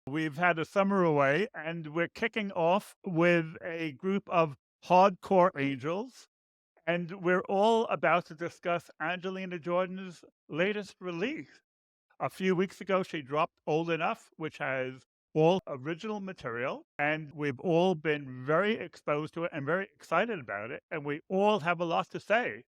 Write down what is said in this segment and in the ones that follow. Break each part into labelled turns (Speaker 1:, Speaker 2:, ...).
Speaker 1: We've had a summer away, and we're kicking off with a group of hardcore angels, and we're all about to discuss Angelina Jordan's latest release. A few weeks ago, she dropped Old Enough, which has all original material, and we've all been very exposed to it and very excited about it, and we all have a lot to say.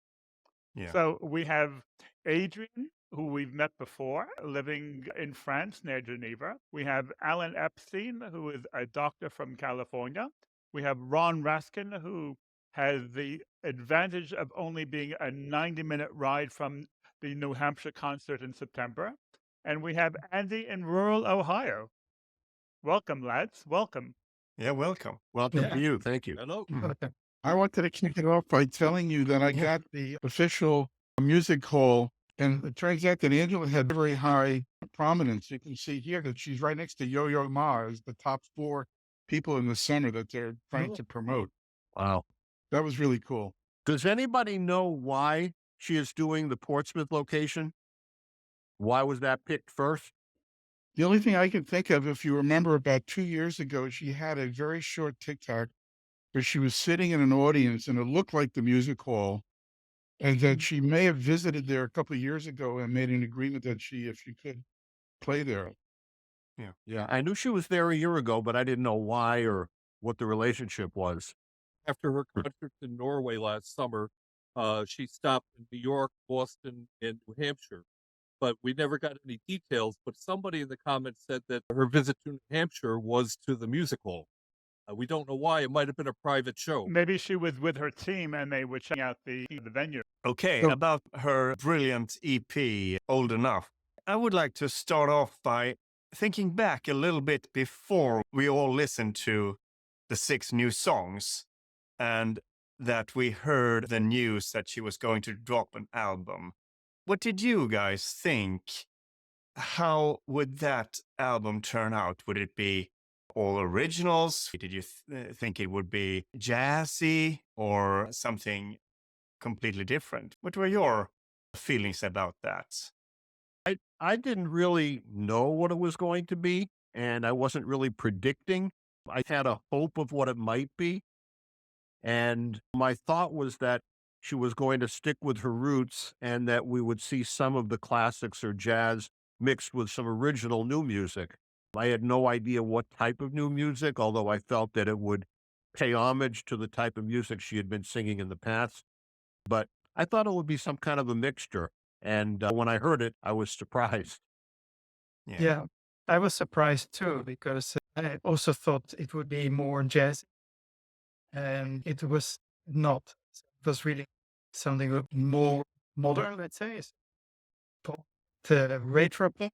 Speaker 2: Yeah.
Speaker 1: So we have Adrian, who we've met before, living in France near Geneva. We have Alan Epstein, who is a doctor from California. We have Ron Raskin, who has the advantage of only being a 90-minute ride from the New Hampshire concert in September. And we have Andy in rural Ohio. Welcome, lads. Welcome.
Speaker 2: Yeah, welcome.
Speaker 3: Welcome to
Speaker 4: Yeah.
Speaker 3: you. Thank you.
Speaker 2: Hello.
Speaker 4: Okay. I wanted to kick it off by telling you that I
Speaker 2: Yeah.
Speaker 4: got the official music hall, and it turns out that Angela had very high prominence. You can see here that she's right next to Yo-Yo Ma as the top 4 people in the center that they're trying to promote.
Speaker 3: Wow.
Speaker 4: That was really cool.
Speaker 3: Does anybody know why she is doing the Portsmouth location? Why was that picked first?
Speaker 4: The only thing I can think of, if you remember about 2 years ago, she had a very short TikTok where she was sitting in an audience and it looked like the music hall, and that she may have visited there a couple of years ago and made an agreement that if she could play there.
Speaker 3: Yeah, I knew she was there a year ago, but I didn't know why or what the relationship was.
Speaker 2: After her concert in Norway last summer, she stopped in New York, Boston, and New Hampshire. But we never got any details. But somebody in the comments said that her visit to New Hampshire was to the music hall. We don't know why. It might have been a private show.
Speaker 1: Maybe she was with her team and they were checking out the venue.
Speaker 2: Okay,
Speaker 4: So-
Speaker 2: about her brilliant EP, Old Enough. I would like to start off by thinking back a little bit before we all listened to the 6 new songs and that we heard the news that she was going to drop an album. What did you guys think? How would that album turn out? Would it be all originals? Did you think it would be jazzy or something completely different? What were your feelings about that?
Speaker 3: I didn't really know what it was going to be, and I wasn't really predicting. I had a hope of what it might be. And my thought was that she was going to stick with her roots and that we would see some of the classics or jazz mixed with some original new music. I had no idea what type of new music, although I felt that it would pay homage to the type of music she had been singing in the past. But I thought it would be some kind of a mixture. And when I heard it, I was surprised.
Speaker 4: Yeah, I was surprised too, because I also thought it would be more jazz, and it was not. It was really something more modern, let's say. Pop, retro pop.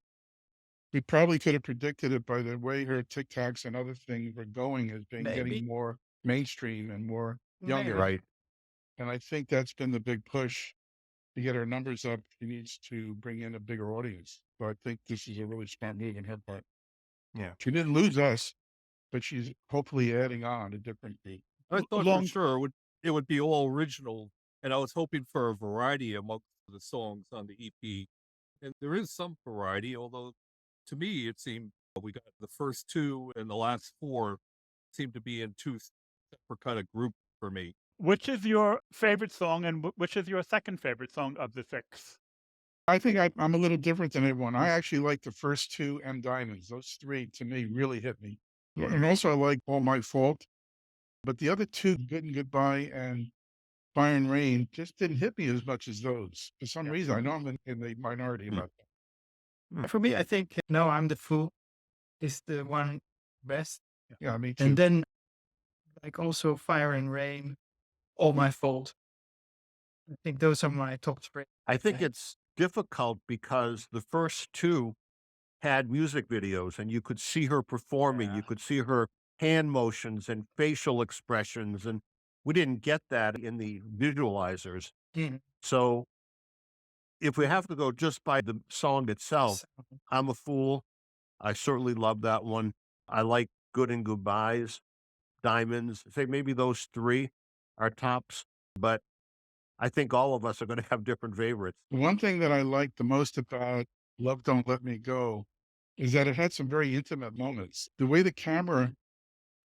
Speaker 4: We probably could have predicted it by the way her TikToks and other things were going, as being
Speaker 1: Maybe.
Speaker 4: getting more mainstream and more younger.
Speaker 1: Maybe.
Speaker 3: Right.
Speaker 4: And I think that's been the big push to get her numbers up. She needs to bring in a bigger audience. So I think this is a really smart move on her part.
Speaker 2: Yeah.
Speaker 4: She didn't lose us, but she's hopefully adding on a different group.
Speaker 2: I thought
Speaker 1: Long-
Speaker 2: for sure it would be all original, and I was hoping for a variety amongst the songs on the EP. And there is some variety, although to me it seemed we got the first 2 and the last 4 seemed to be in 2 separate kind of groups for me.
Speaker 1: Which is your favorite song and which is your second favorite song of the 6?
Speaker 4: I think I'm a little different than everyone. I actually like the first 2 M Diamonds. Those 3 to me really hit me. And also I like All My Fault. But the other 2, Good and Goodbye and Fire and Rain, just didn't hit me as much as those. For some reason, I know I'm in the minority about that. For me, I think No, I'm the Fool is the one best. Yeah, me too. And then, like, also Fire and Rain, All My Fault. I think those are my top 3.
Speaker 3: I think it's difficult because the first 2 had music videos and you could see her performing.
Speaker 1: Yeah.
Speaker 3: You could see her hand motions and facial expressions. And we didn't get that in the visualizers.
Speaker 4: Mhm.
Speaker 3: So if we have to go just by the song itself, I'm a Fool. I certainly love that one. I like Good and Goodbyes, Diamonds. Say maybe those 3 are tops, but I think all of us are going to have different favorites.
Speaker 4: The one thing that I like the most about Love Don't Let Me Go is that it had some very intimate moments. The way the camera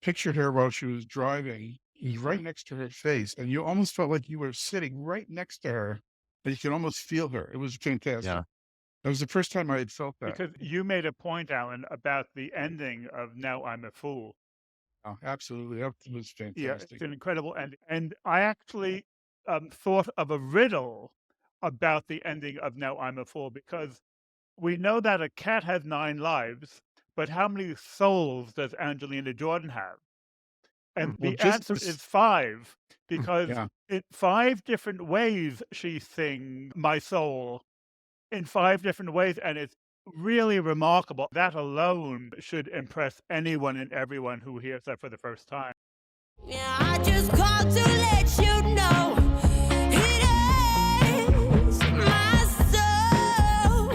Speaker 4: pictured her while she was driving was right next to her face, and you almost felt like you were sitting right next to her, and you could almost feel her. It was fantastic.
Speaker 3: Yeah.
Speaker 4: That was the first time I had felt that.
Speaker 1: Because you made a point, Alan, about the ending of Now I'm a Fool.
Speaker 4: Oh, absolutely. That was
Speaker 1: Yeah,
Speaker 4: fantastic.
Speaker 1: it's an incredible ending. And I actually thought of a riddle about the ending of Now I'm a Fool, because we know that a cat has 9 lives, but how many souls does Angelina Jordan have? And
Speaker 4: Well,
Speaker 1: the
Speaker 4: just
Speaker 1: answer
Speaker 4: this,
Speaker 1: is 5, because
Speaker 4: yeah.
Speaker 1: in 5 different ways she sings My Soul, in 5 different ways, and it's really remarkable. That alone should impress anyone and everyone who hears that for the first time.
Speaker 5: Yeah, I just called to let you know it is my soul.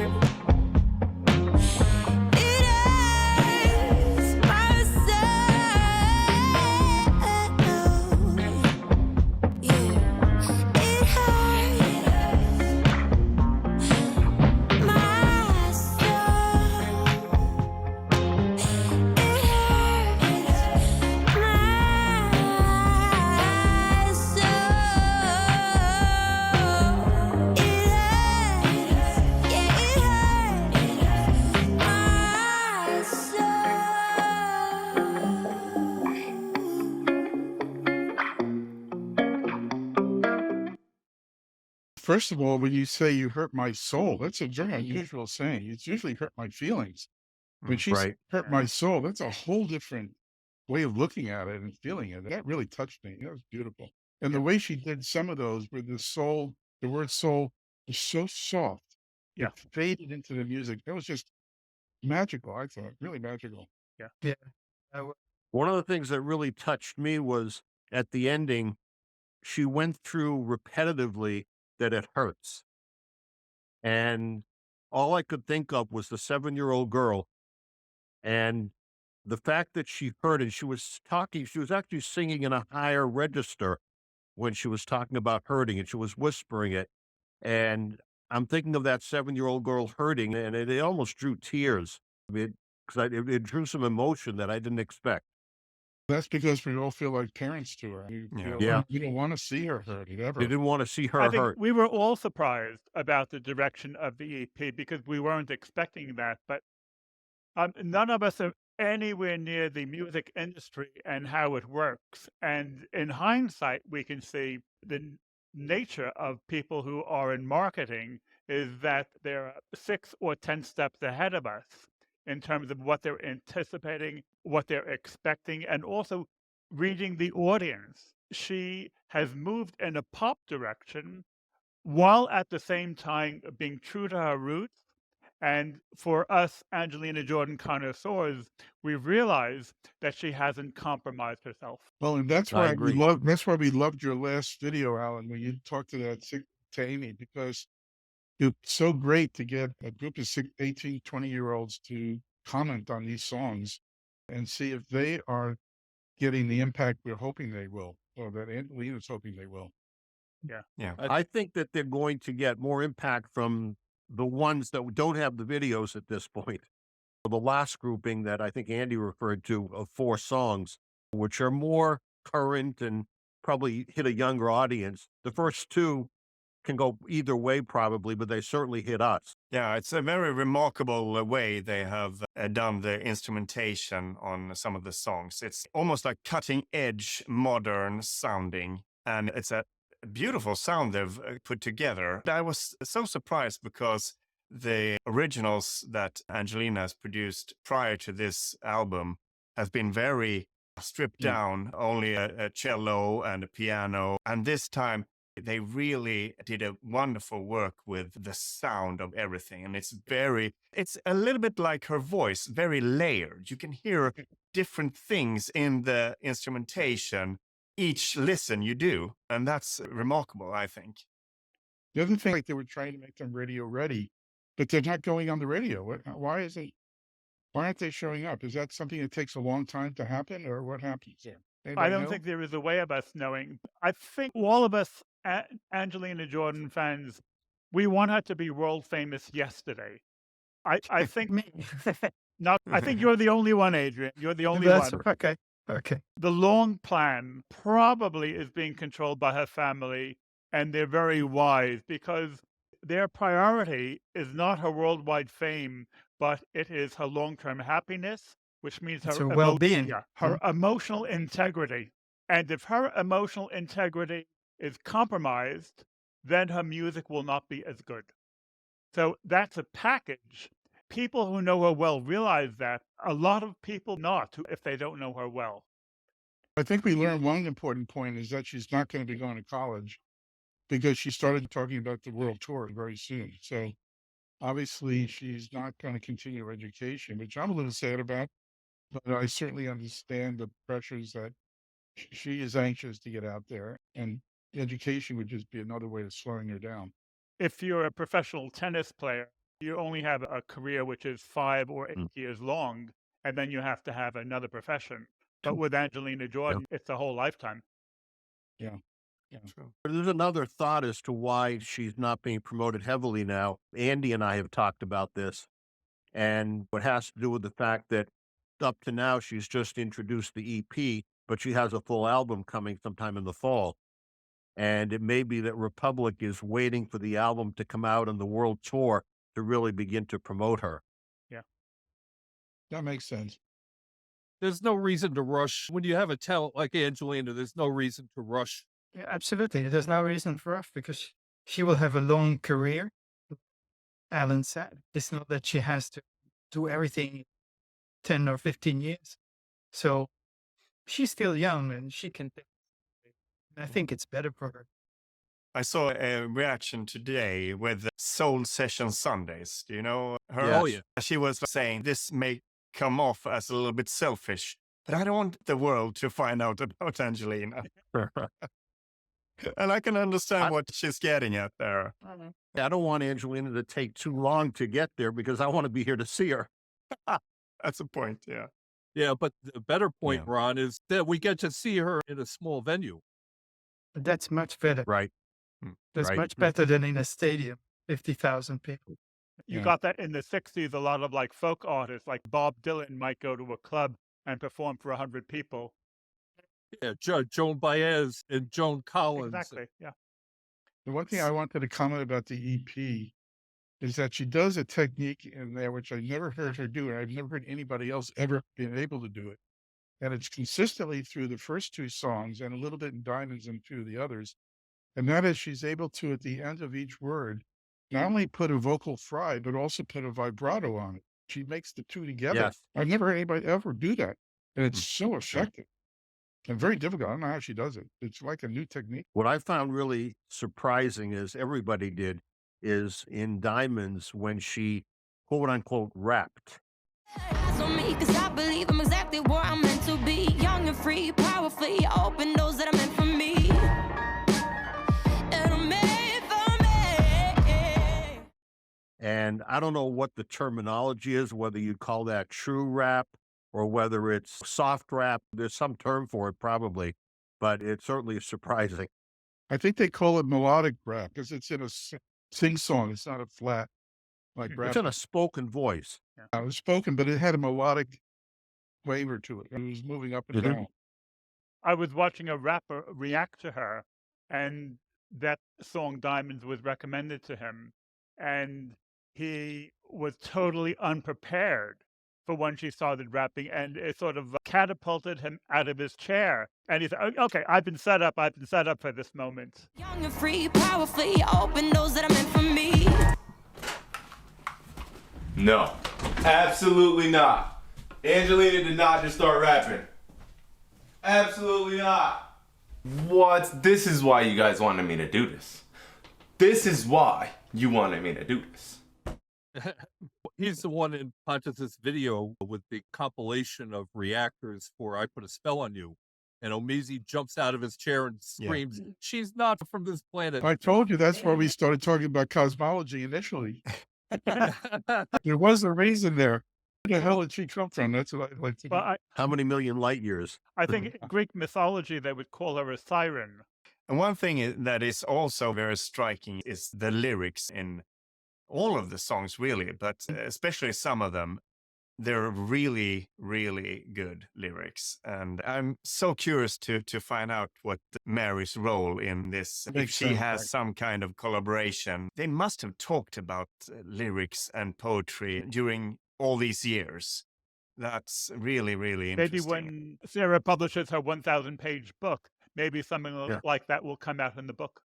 Speaker 5: It is my soul. Yeah, it hurts my soul. It hurts my soul. It hurts, yeah, it hurts my soul.
Speaker 4: First of all, when you say you hurt my soul, that's a very unusual saying. It's usually hurt my feelings. When she said
Speaker 3: Right.
Speaker 4: hurt my soul, that's a whole different way of looking at it and feeling it. That really touched me. That was beautiful. And the way she did some of those where the word soul was so soft.
Speaker 1: Yeah.
Speaker 4: It faded into the music. That was just magical, I thought. Really magical.
Speaker 1: Yeah.
Speaker 3: One of the things that really touched me was at the ending, she went through repetitively that it hurts. And all I could think of was the 7-year-old girl. And the fact that she heard it, she was actually singing in a higher register when she was talking about hurting, and she was whispering it. And I'm thinking of that 7-year-old girl hurting, and it almost drew tears. Because it drew some emotion that I didn't expect.
Speaker 4: That's because we all feel like parents to her.
Speaker 2: Yeah.
Speaker 3: Yeah.
Speaker 4: You don't want to see her hurting ever.
Speaker 3: They didn't want to see
Speaker 1: I
Speaker 3: her
Speaker 1: think
Speaker 3: hurt.
Speaker 1: we were all surprised about the direction of the EP because we weren't expecting that. But none of us are anywhere near the music industry and how it works. And in hindsight, we can see the nature of people who are in marketing is that they're 6 or 10 steps ahead of us in terms of what they're anticipating, what they're expecting, and also reading the audience. She has moved in a pop direction while at the same time being true to her roots. And for us, Angelina Jordan connoisseurs, we realize that she hasn't compromised herself.
Speaker 4: Well, and that's
Speaker 3: I
Speaker 4: why
Speaker 3: agree.
Speaker 4: that's why we loved your last video, Alan, when you talked to Amy, because it's so great to get a group of 18, 20-year-olds to comment on these songs and see if they are getting the impact we're hoping they will, or that Angelina's hoping they will.
Speaker 2: Yeah.
Speaker 3: I think that they're going to get more impact from the ones that don't have the videos at this point. The last grouping that I think Andy referred to of 4 songs, which are more current and probably hit a younger audience. The first 2 can go either way probably, but they certainly hit us.
Speaker 2: Yeah, it's a very remarkable way they have done the instrumentation on some of the songs. It's almost like cutting edge, modern sounding, and it's a beautiful sound they've put together. I was so surprised because the originals that Angelina has produced prior to this album have been very stripped down, only a cello and a piano. And this time, they really did a wonderful work with the sound of everything. And it's a little bit like her voice, very layered. You can hear different things in the instrumentation each listen you do. And that's remarkable, I think.
Speaker 4: The other thing, like they were trying to make them radio ready, but they're not going on the radio. Why aren't they showing up? Is that something that takes a long time to happen, or what happens there?
Speaker 1: I
Speaker 4: Anybody
Speaker 1: don't
Speaker 4: know?
Speaker 1: think there is a way of us knowing. I think all of us Angelina Jordan fans, we want her to be world famous yesterday. I think Now, I think you're the only one, Adrian. You're the only
Speaker 6: That's
Speaker 1: one.
Speaker 6: okay. Okay.
Speaker 1: The long plan probably is being controlled by her family, and they're very wise because their priority is not her worldwide fame, but it is her long-term happiness, which means
Speaker 6: It's
Speaker 1: her
Speaker 6: her well-being.
Speaker 1: yeah, her emotional integrity. And if her emotional integrity is compromised, then her music will not be as good. So that's a package. People who know her well realize that. A lot of people not if they don't know her well.
Speaker 4: I think we learned one important point is that she's not going to be going to college because she started talking about the world tour very soon. So obviously she's not going to continue her education, which I'm a little sad about, but I certainly understand the pressures that she is anxious to get out there, and education would just be another way of slowing her down.
Speaker 1: If you're a professional tennis player, you only have a career which is 5 or 8 years long, and then you have to have another profession. But with Angelina Jordan, it's a whole lifetime.
Speaker 4: Yeah.
Speaker 3: There's another thought as to why she's not being promoted heavily now. Andy and I have talked about this, and it has to do with the fact that up to now she's just introduced the EP, but she has a full album coming sometime in the fall. And it may be that Republic is waiting for the album to come out on the world tour to really begin to promote her.
Speaker 4: That makes sense.
Speaker 7: There's no reason to rush. When you have a talent like Angelina, there's no reason to rush.
Speaker 6: Yeah, absolutely. There's no reason for us because she will have a long career. Alan said it's not that she has to do everything in 10 or 15 years. So she's still young and she can. I think it's better for her.
Speaker 2: I saw a reaction today with Soul Session Sundays. Do you know her?
Speaker 7: Oh, yeah.
Speaker 2: She was saying this may come off as a little bit selfish, but I don't want the world to find out about Angelina. And I can understand what she's getting at there.
Speaker 3: I don't want Angelina to take too long to get there because I want to be here to see her.
Speaker 2: That's a point, yeah.
Speaker 7: Yeah, but the better point,
Speaker 2: Yeah.
Speaker 7: Ron, is that we get to see her in a small venue.
Speaker 6: That's much better.
Speaker 3: Right.
Speaker 6: That's
Speaker 3: right.
Speaker 6: much better than in a stadium, 50,000 people.
Speaker 1: You
Speaker 4: Yeah.
Speaker 1: got that in the 60s, a lot of like folk artists like Bob Dylan might go to a club and perform for 100 people.
Speaker 7: Yeah, Joan Baez and Joan Collins.
Speaker 1: Exactly, yeah.
Speaker 4: The one thing I wanted to comment about the EP is that she does a technique in there which I never heard her do, and I've never heard anybody else ever been able to do it. And it's consistently through the first 2 songs and a little bit in Diamonds and 2 of the others. And that is she's able to, at the end of each word, not only put a vocal fry, but also put a vibrato on it. She makes the 2 together.
Speaker 3: Yes.
Speaker 4: I've never heard anybody ever do that. And it's so effective and very difficult. I don't know how she does it. It's like a new technique.
Speaker 3: What I found really surprising, as everybody did, is in Diamonds when she quote unquote rapped.
Speaker 5: Eyes on me, 'cause I believe I'm exactly where I'm meant to be. Young and free, powerfully, open doors that are meant for me. And I'm made for me.
Speaker 3: And I don't know what the terminology is, whether you call that true rap or whether it's soft rap. There's some term for it probably, but it certainly is surprising.
Speaker 4: I think they call it melodic rap because it's in a sing song. It's not a flat like rap.
Speaker 3: It's in a spoken voice.
Speaker 4: It was spoken, but it had a melodic flavor to it. It was moving up and
Speaker 3: Mhm.
Speaker 4: down.
Speaker 1: I was watching a rapper react to her, and that song Diamonds was recommended to him, and he was totally unprepared for when she started rapping, and it sort of catapulted him out of his chair. And he said, okay, I've been set up for this moment.
Speaker 5: Young and free, powerfully, open doors that are meant for me.
Speaker 8: No, absolutely not. Angelina did not just start rapping. Absolutely not. What? This is why you guys wanted me to do this. This is why you wanted me to do this.
Speaker 7: He's the one in Pontus's video with the compilation of reactors for I Put a Spell on You. And Omizi jumps out of his chair and screams, she's not from this planet.
Speaker 4: I told you that's where we started talking about cosmology initially. There was a reason there. Where the hell did she come from? That's what I like to know.
Speaker 1: Well,
Speaker 3: How many million light years?
Speaker 1: I think in Greek mythology, they would call her a siren.
Speaker 2: And one thing that is also very striking is the lyrics in all of the songs, really, but especially some of them. they're really, really good lyrics. And I'm so curious to find out what Mary's role in this, if
Speaker 4: Makes
Speaker 2: she
Speaker 4: sense,
Speaker 2: has
Speaker 4: right.
Speaker 2: some kind of collaboration. They must have talked about lyrics and poetry during all these years. That's really, really
Speaker 1: Maybe
Speaker 2: interesting.
Speaker 1: when Sarah publishes her 1,000-page book, maybe something
Speaker 3: Yeah.
Speaker 1: like that will come out in the book.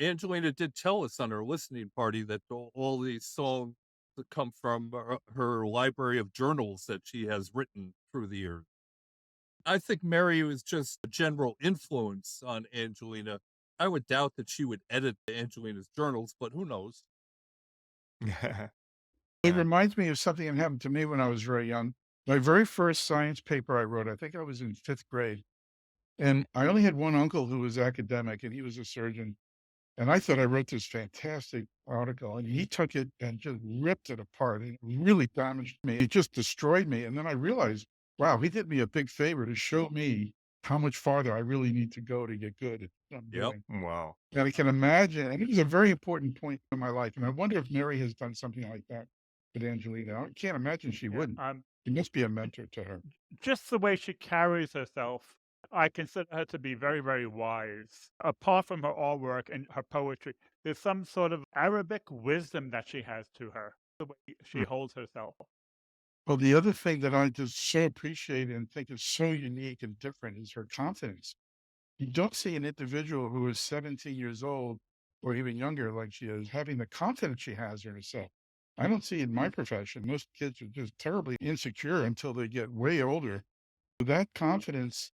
Speaker 7: Angelina did tell us on her listening party that all these songs that come from her library of journals that she has written through the years. I think Mary was just a general influence on Angelina. I would doubt that she would edit Angelina's journals, but who knows?
Speaker 4: It reminds me of something that happened to me when I was very young. My very first science paper I wrote, I think I was in 5th grade. And I only had one uncle who was academic, and he was a surgeon. And I thought I wrote this fantastic article, and he took it and just ripped it apart. And it really damaged me. It just destroyed me. And then I realized, wow, he did me a big favor to show me how much farther I really need to go to get good at what I'm
Speaker 7: Yep.
Speaker 4: doing.
Speaker 2: Wow.
Speaker 4: And I can imagine, and it was a very important point in my life. And I wonder if Mary has done something like that with Angelina. I can't imagine she
Speaker 1: Yeah,
Speaker 4: wouldn't. He must be a mentor to her.
Speaker 1: just the way she carries herself, I consider her to be very, very wise. Apart from her artwork and her poetry, there's some sort of Arabic wisdom that she has to her, the way she holds herself.
Speaker 4: Well, the other thing that I just so appreciate and think is so unique and different is her confidence. You don't see an individual who is 17 years old or even younger like she is having the confidence she has in herself. I don't see it in my profession. Most kids are just terribly insecure until they get way older. That confidence,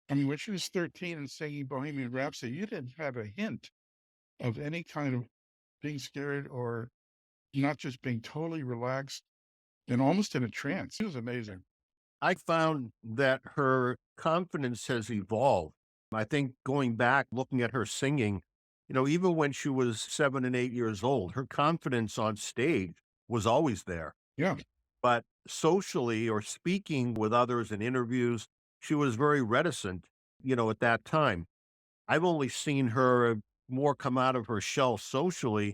Speaker 4: I mean, when she was 13 and singing Bohemian Rhapsody, you didn't have a hint of any kind of being scared or not, just being totally relaxed and almost in a trance. It was amazing.
Speaker 3: I found that her confidence has evolved. I think going back, looking at her singing, even when she was 7 and 8 years old, her confidence on stage was always there.
Speaker 4: Yeah.
Speaker 3: But socially or speaking with others in interviews, she was very reticent, at that time. I've only seen her more come out of her shell socially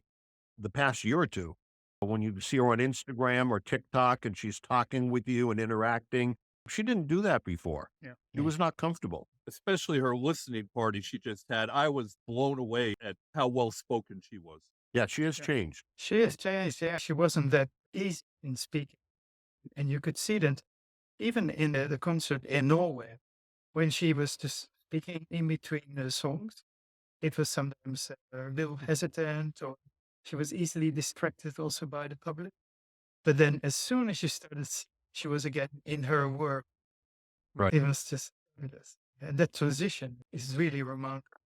Speaker 3: the past year or two. When you see her on Instagram or TikTok and she's talking with you and interacting, she didn't do that before.
Speaker 1: Yeah.
Speaker 3: She was not comfortable.
Speaker 7: Especially her listening party she just had. I was blown away at how well spoken she was.
Speaker 3: Yeah, she has
Speaker 1: Yeah.
Speaker 3: changed.
Speaker 6: She has changed. Yeah, she wasn't that easy in speaking. And you could see that even in the concert in Norway, when she was just speaking in between the songs, it was sometimes a little hesitant, or she was easily distracted also by the public. But then as soon as she started, she was again in her work.
Speaker 3: Right.
Speaker 6: It was just fabulous. And that transition is really remarkable.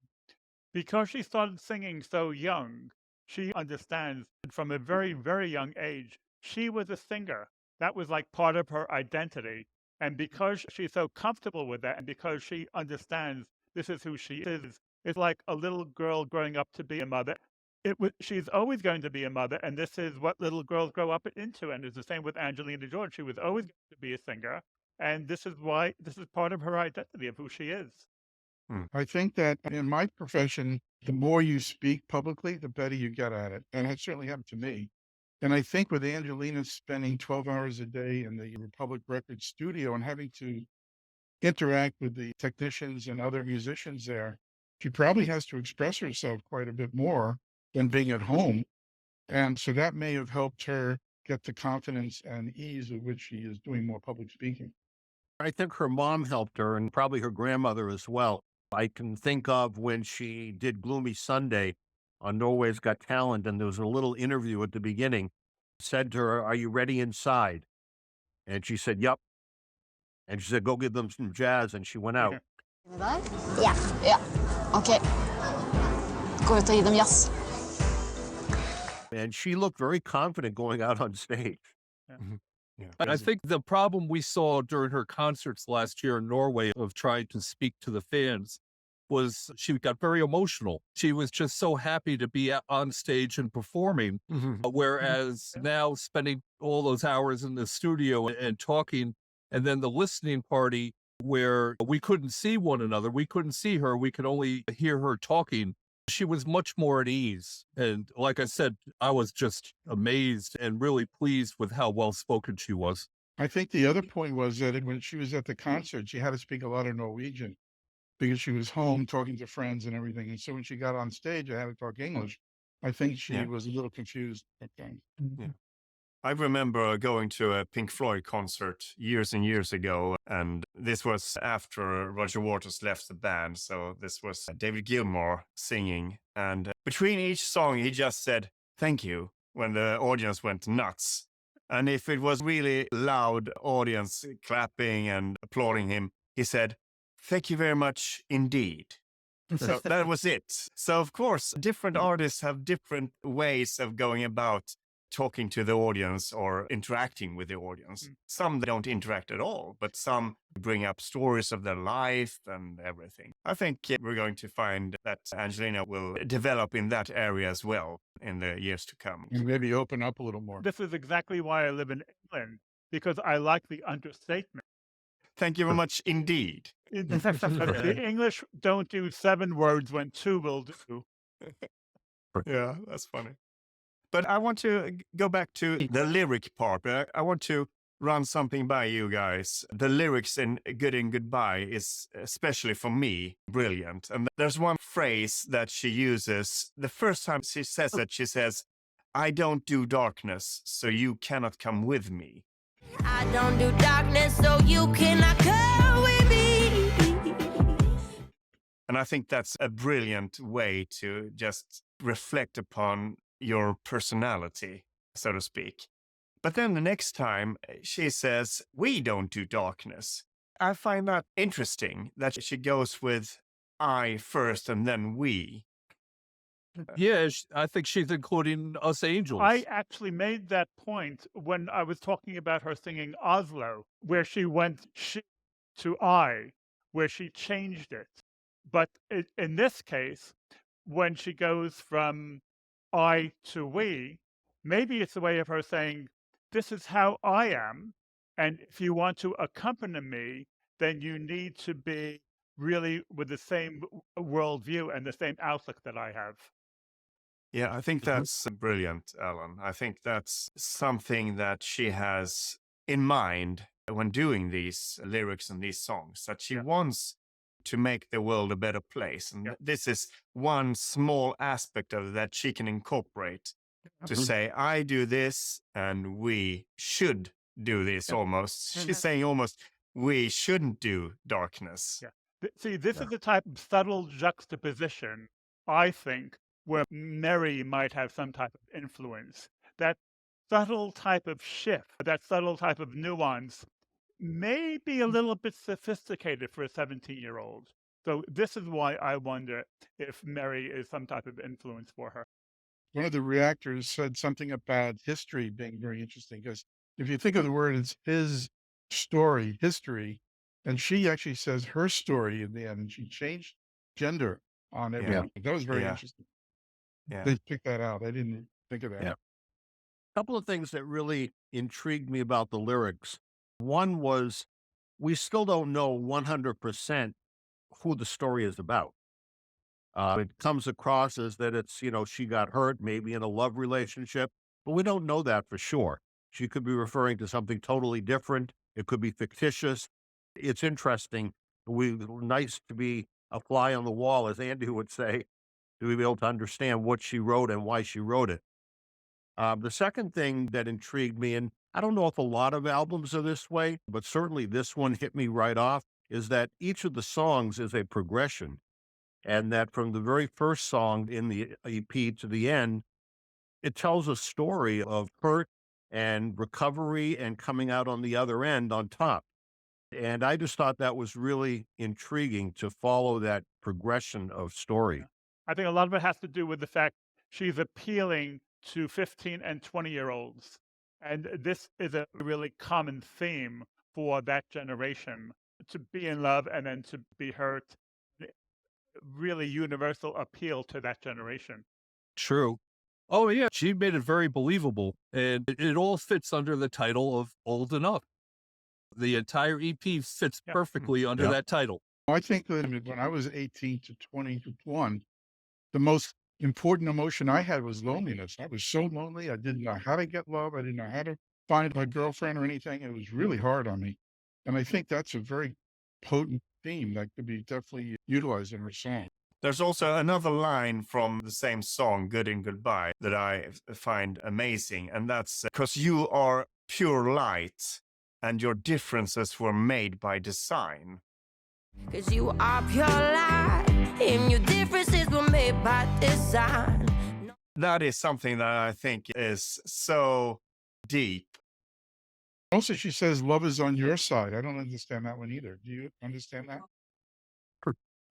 Speaker 1: Because she started singing so young, she understands from a very, very young age, she was a singer. That was like part of her identity. And because she's so comfortable with that, and because she understands this is who she is, it's like a little girl growing up to be a mother. She's always going to be a mother, and this is what little girls grow up into. And it's the same with Angelina George. She was always going to be a singer, and this is part of her identity of who she is.
Speaker 4: I think that in my profession, the more you speak publicly, the better you get at it. And it certainly happened to me. And I think with Angelina spending 12 hours a day in the Republic Records studio and having to interact with the technicians and other musicians there, she probably has to express herself quite a bit more than being at home. And so that may have helped her get the confidence and ease with which she is doing more public speaking.
Speaker 3: I think her mom helped her and probably her grandmother as well. I can think of when she did Gloomy Sunday on Norway's Got Talent, and there was a little interview at the beginning. Said to her, "Are you ready inside?" And she said, "Yep." And she said, "Go give them some jazz." And she went out.
Speaker 9: Der? Ja. Ja. Ok. Gå ut og gi dem jazz.
Speaker 3: And she looked very confident going out on stage.
Speaker 2: Yeah.
Speaker 7: I think the problem we saw during her concerts last year in Norway of trying to speak to the fans was she got very emotional. She was just so happy to be on stage and performing, whereas now spending all those hours in the studio and talking, and then the listening party where we couldn't see one another, we couldn't see her, we could only hear her talking. She was much more at ease. And like I said, I was just amazed and really pleased with how well spoken she was.
Speaker 4: I think the other point was that when she was at the concert, she had to speak a lot of Norwegian because she was home talking to friends and everything. And so when she got on stage, I had to talk English. I think she
Speaker 2: Yeah.
Speaker 4: was a little confused at times.
Speaker 2: Yeah. I remember going to a Pink Floyd concert years and years ago, and this was after Roger Waters left the band. So this was David Gilmour singing. And between each song, he just said, "Thank you," when the audience went nuts. And if it was really loud audience clapping and applauding him, he said, "Thank you very much indeed." So that was it. So, of course, different artists have different ways of going about talking to the audience or interacting with the audience. Some don't interact at all, but some bring up stories of their life and everything. I think we're going to find that Angelina will develop in that area as well in the years to come.
Speaker 4: And maybe open up a little more.
Speaker 1: This is exactly why I live in England, because I like the understatement.
Speaker 2: Thank you very much indeed.
Speaker 1: The English don't do 7 words when 2 will do.
Speaker 2: Yeah, that's funny. But I want to go back to the lyric part. I want to run something by you guys. The lyrics in Good and Goodbye is, especially for me, brilliant. And there's one phrase that she uses. The first time she says it, she says, "I don't do darkness, so you cannot come with me."
Speaker 5: I don't do darkness, so you cannot come with me.
Speaker 2: And I think that's a brilliant way to just reflect upon your personality, so to speak. But then the next time she says, "We don't do darkness." I find that interesting that she goes with I first and then we.
Speaker 7: Yeah, I think she's including us angels.
Speaker 1: I actually made that point when I was talking about her singing Oslo, where she went she to I, where she changed it. But in this case, when she goes from I to we, maybe it's a way of her saying, "This is how I am. And if you want to accompany me, then you need to be really with the same worldview and the same outlook that I have."
Speaker 2: Yeah, I think that's brilliant, Alan. I think that's something that she has in mind when doing these lyrics and these songs, that she wants to make the world a better place. And this is one small aspect of it that she can incorporate to say, "I do this and we should do this almost." She's saying almost, we shouldn't do darkness.
Speaker 1: Yeah. See, this is the type of subtle juxtaposition, I think, where Mary might have some type of influence. That subtle type of shift, that subtle type of nuance may be a little bit sophisticated for a 17-year-old. So this is why I wonder if Mary is some type of influence for her.
Speaker 4: One of the reactors said something about history being very interesting, because if you think of the word, it's his story, history, and she actually says her story in the end, and she changed gender on everything. That was very interesting.
Speaker 2: Yeah.
Speaker 4: They picked that out. I didn't think of that.
Speaker 3: Yeah. A couple of things that really intrigued me about the lyrics. One was, we still don't know 100% who the story is about. It comes across as that it's, she got hurt, maybe in a love relationship, but we don't know that for sure. She could be referring to something totally different. It could be fictitious. It's interesting. Nice to be a fly on the wall, as Andy would say, to be able to understand what she wrote and why she wrote it. The second thing that intrigued me, and I don't know if a lot of albums are this way, but certainly this one hit me right off, is that each of the songs is a progression. And that from the very first song in the EP to the end, it tells a story of hurt and recovery and coming out on the other end on top. And I just thought that was really intriguing to follow that progression of story.
Speaker 1: I think a lot of it has to do with the fact she's appealing to 15 and 20-year-olds. And this is a really common theme for that generation, to be in love and then to be hurt. Really universal appeal to that generation.
Speaker 7: True. Oh, yeah. She made it very believable. And it all fits under the title of Old Enough. The entire EP fits perfectly under that title.
Speaker 4: I think that when I was 18 to 21, the most important emotion I had was loneliness. I was so lonely. I didn't know how to get love. I didn't know how to find a girlfriend or anything. It was really hard on me. And I think that's a very potent theme that could be definitely utilized in her song.
Speaker 2: There's also another line from the same song, Good and Goodbye, that I find amazing. And that's because you are pure light and your differences were made by design.
Speaker 5: Cause you are pure light, and your differences were made by design.
Speaker 2: That is something that I think is so deep.
Speaker 4: Also, she says love is on your side. I don't understand that one either. Do you understand that?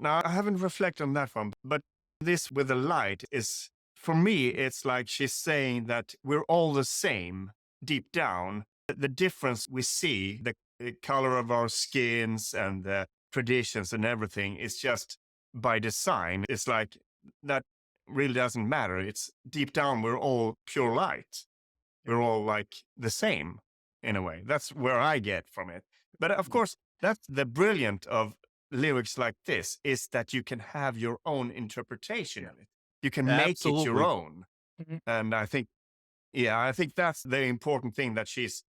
Speaker 2: Now, I haven't reflected on that one, but this with the light is, for me, it's like she's saying that we're all the same deep down. The difference we see, the color of our skins and the traditions and everything is just by design. It's like that really doesn't matter. It's deep down, we're all pure light. We're all like the same in a way. That's where I get from it. But of course, that's the brilliant of lyrics like this, is that you can have your own interpretation of it. You can make it your own. And I think that's the important thing that she's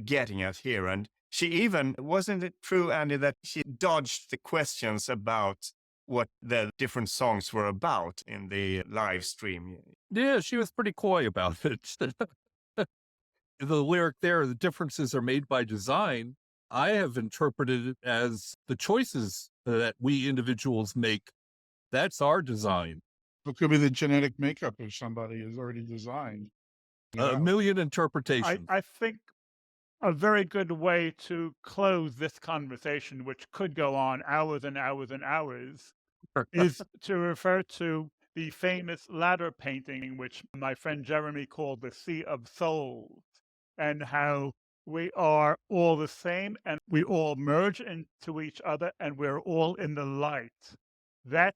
Speaker 2: getting at here. And she even, wasn't it true, Andy, that she dodged the questions about what the different songs were about in the live stream?
Speaker 7: Yeah, she was pretty coy about it. The lyric there, the differences are made by design, I have interpreted it as the choices that we individuals make. That's our design.
Speaker 4: It could be the genetic makeup of somebody is already designed.
Speaker 7: A million interpretations.
Speaker 1: I think a very good way to close this conversation, which could go on hours and hours and hours, is to refer to the famous ladder painting, which my friend Jeremy called the Sea of Souls, and how we are all the same and we all merge into each other and we're all in the light. That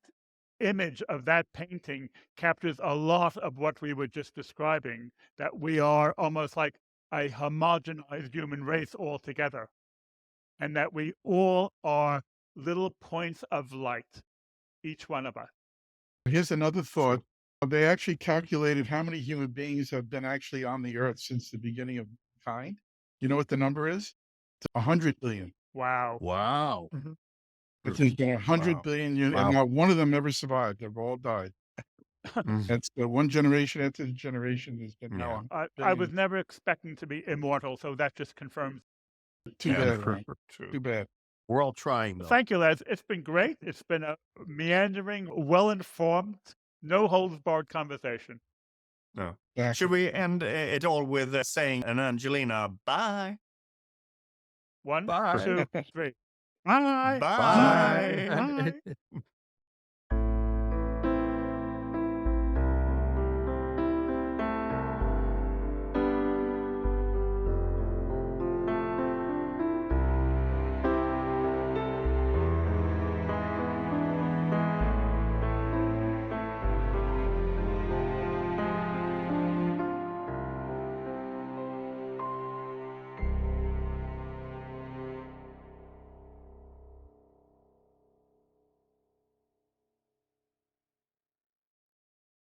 Speaker 1: image of that painting captures a lot of what we were just describing, that we are almost like a homogenized human race all together, and that we all are little points of light, each one of us.
Speaker 4: Here's another thought. They actually calculated how many human beings have been actually on the earth since the beginning of time. You know what the number is? 100 billion.
Speaker 1: Wow.
Speaker 7: Wow.
Speaker 4: But there's been 100 billion, and not one of them ever survived. They've all died. That's one generation after the generation. There's been now.
Speaker 1: I was never expecting to be immortal, so that just confirms.
Speaker 4: Too bad. Right? Too bad.
Speaker 3: We're all trying, though.
Speaker 1: Thank you, Les. It's been great. It's been a meandering, well-informed, no-holds-barred conversation.
Speaker 2: No. Should we end it all with saying an Angelina bye?
Speaker 1: 1,
Speaker 7: Bye.
Speaker 1: 2, 3. Bye.
Speaker 2: Bye.
Speaker 1: Bye.